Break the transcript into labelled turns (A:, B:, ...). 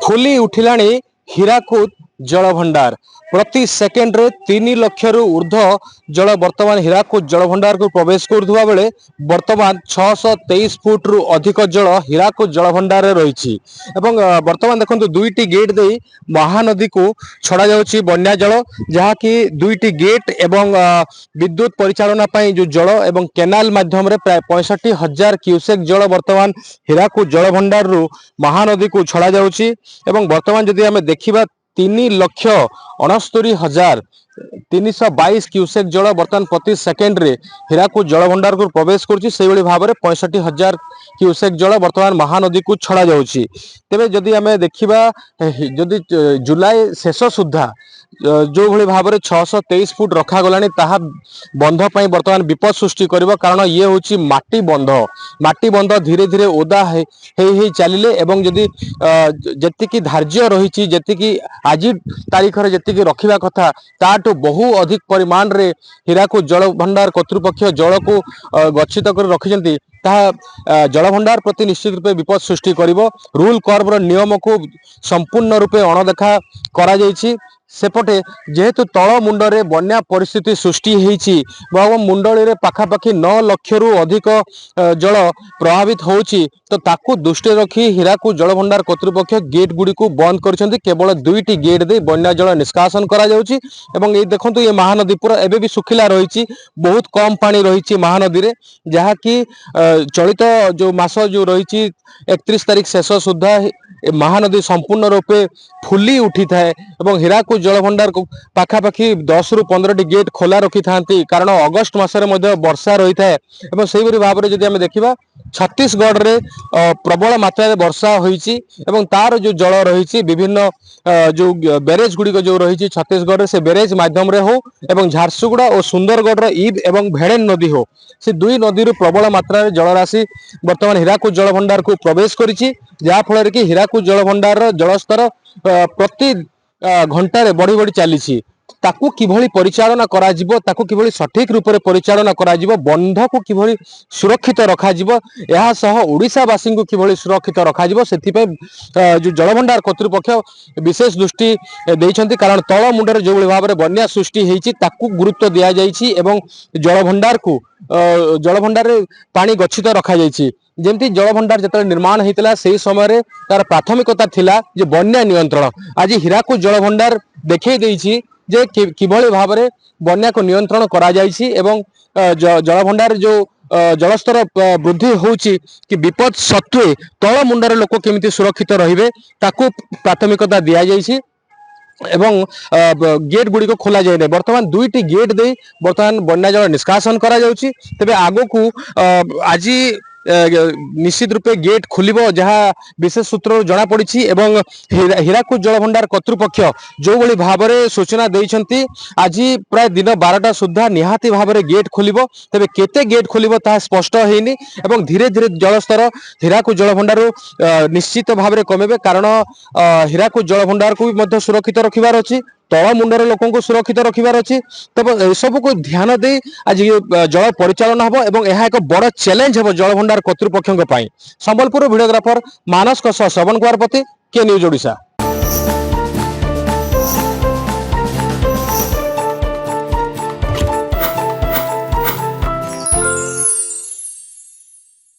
A: Fully उठिलाणी Hirakud जलभंडार प्रति second रे 3 लाख रु ऊर्ध्व जल वर्तमान हीराकुद जलभंडार को प्रवेश करुवा बेले वर्तमान 623 फुट रु अधिक जल हीराकुद जलभंडार रही वर्तमान देखो दुईटी गेट दे महानदी को छड़ा जाउछि बन्या जल जहाँकि दुईटी गेट एवं विद्युत परिचालना जो जल एवं केनाल माध्यम रे प्राय 65,000 क्यूसेक जल वर्तमान हीराकुद जलभंडार रु महानदी को छड़ा जाउछि एवं वर्तमान जदि आमे देखिबा 3,69,322 क्यूसेक जल वर्तमान प्रति सेकेंड रे हीराकुद जलभंडार को प्रवेश करुच्ची से भाव में 65,000 क्यूसेक जल वर्तमान महानदी को छड़ा जाउछि। तेबे जदि आमे देखिबा जदि जुलाई शेष सुधा जो भली भाव में 623 फुट रखा गलानी ताहा बंध पर वर्तमान विपद सृष्टि करिवो कारण ये होची माटी बंध धीरे धीरे ओदा हे चलिले एवं जदि जतिकी धार्य रही जतिकी आज तारीख रे जतिकी रखिबा कथा ताटू बहु अधिक परिमाण रे हीराकुद जलभंडार कर्तृपक्ष जल को गच्छित कर रखिजंती ताहा जलभंडार प्रति निश्चित रूपे विपद सृष्टि करिवो। रूल कर्व नियम को संपूर्ण रूपे अणदेखा करा जायछि। सेपटे जेहेतु तल मुंडरे बन्या परिस्थिति सृष्टि होईछि मुंडली रे पाखापाखि 9 लाख रु अधिक जल प्रभावित होउछि तो ताकू दृष्टि रखी हीराकुद जलभंडार कर्तृपक्ष गेट गुडी को बंद करछन्ती। केवल दुईटी गेट दे बन्या जल निष्कासन करा जाउछि एवं ये देखंतु ये महानदी पूरा एबे भी सुखिला रहिछि बहुत कम पानी रहिछि महानदी रे जहा कि चलित जो मास जो रहिछि 31 तारीख शेष सुधा महानदी संपूर्ण रूपे फुली उठी थाए एवं हीराकुद जलभंडार को पाखापाखि 10 रु 15 टी गेट खोला रखी थांती कारण अगस्त मासरे मध्ये वर्षा रही थाए एवं सेही भली भाबरे जदि हम देखिबा छत्तीसगढ़ रे प्रबल मात्रा रे वर्षा होईची एवं तार जो जल रही विभिन्न जो बैरेज गुडी जो रही छत्तीसगढ़ रे से बैरेज माध्यम रे हो एवं झारसुगुड़ा और सुंदरगढ़ रे ईद एवं भेड़ेन नदी हो से दुई नदी रू प्रबल मात्रा रे जल राशि वर्तमान हीराकुद जलभंडार को प्रवेश करिछि जहा फल कि हीराकुद जलभंडार जलस्तर प्रति घंटा रे बढ़ी बढ़ी चली ताकू किभली परिचालना करा जिवो ताकू किभली सठिक रूप से परिचालना करा जिवो बंध को किभली सुरक्षित रखा जिवो एहा सह ओडिसा वासी को किभली सुरक्षित रखा जिवो सेथि पे जो जलभंडार कर्तृपक्ष विशेष दृष्टि देइछन्ति कारण तळ मुंडरे जो भली भाबरे बन्या सृष्टि हेछि ताकू गुरुत्व दिया जाइछि एवं जलभंडार रे पानी गच्छित रखा जाइछि। जेमती जलभंडार जतले निर्माण होता से समय तार प्राथमिकता थिला जे बन्या नियंत्रण आज हीराकुद जलभंडार देखै देइछि जे किभली भाव में बन्या को नियंत्रण करा जाइछि एवं जलभंडार जो जलस्तर वृद्धि होउछि कि विपद सत्वे तल मुंडर लोक केमिति सुरक्षित रहिबे ताकू प्राथमिकता दिया जाइछि एवं गेट गुडी को खोला जाए वर्तमान दुईटी गेट दे वर्तमान बन्या जल निष्कासन करा जाउछि। तबे आगो को आज निश्चित रूपे गेट खुलिबो जहाँ विशेष सूत्र जना पड़ी एवं हीराकुद जलभंडार कर्तृपक्ष जो भली भाव में सूचना देइछन्ति आज प्राय दिन 12टा सुधा निहाती भाव में गेट खुलिबो तबे केते गेट खुलिबो ता स्पष्ट हेनी एवं धीरे धीरे जलस्तर हीराकुद जलभंडार निश्चित भाव में कमेबे कारण हीराकुद जलभंडार को भी मध्य सुरक्षित रखिबार अछि तल मुंडर लोक को सुरक्षित रखिबार अछि तब सब को ध्यान दे आज जल परिचालन हबो एवं यह एक बड़ चैलेंज हबो जलभंडार कर्तृपक्षों संबलपुर वीडियोग्राफर मानस श्रवण कुमार पति के न्यूज ओडिशा।